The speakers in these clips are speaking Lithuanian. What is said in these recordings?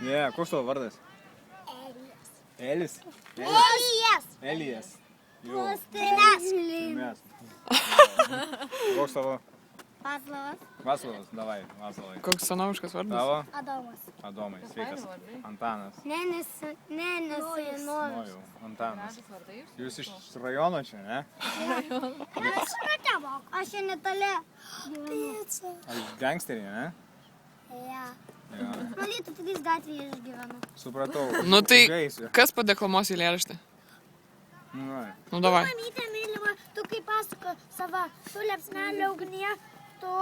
Ne, koks tavo vardas? Elis. Elijas. Mes. Koks tavo? Vaclovas, davai, Vaclovai. Koks senoviškas vardas? Tavo? Adomas. Adomai, sveikas. Antanas. Nenojau. Antanas. Jūs iš rajono čia, ne? Aš čia netoli. Pica. Aš gangsteriai, ne? Ja. Jo. Malytų, tokiais gatvėje išgyvenu. Supratau. Nu tai, Gaisiu. kas padeklamuos eilėraštį? Nu, Nu davai. Mamytė mylima, tu kaip pasako sava, tu liepsnelio ugnie, tu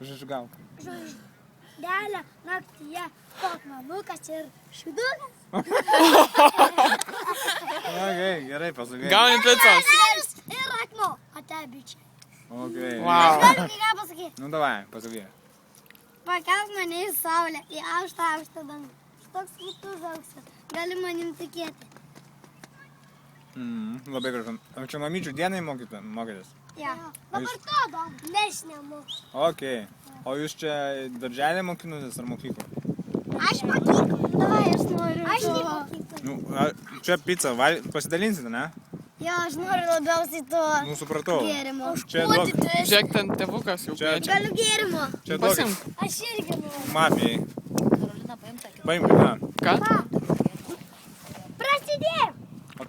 Žažgauk. žvaigždelė naktyje, kokmanukas ir šiudukas. Gerai, pasakai. Gauni picos. Ir akmo, ate bičiai. Okay. Wow. Galiu kai ką pasakyti. Nu, davai, pasakai. Pakelk mane į saulę, į aukštą dangų. Toks kaip tu zauksas, gali manim tikėti. Labai gražu. O čia mamyčių dienai mokėtės? Ja. Dabar to, Dom. Aš nemoku. Ok. O jūs čia darželį mokinutės ar mokyklą? Aš mokyklą. Davai, aš noriu. Aš nemokyklą. Nu, čia pizza, pasidalinsite, ne? Jo, aš noriu labiausiai to Nu, supratau. gėrimo. Čia duok. Žiūrėk, ten tėvukas jau Čia- kviečia. Galiu gėrimo. Čia duok Pasimk. Aš irgi noriu. mafijai. Karolina, paimk tą kitą. Paimk, na. Ką? Ką?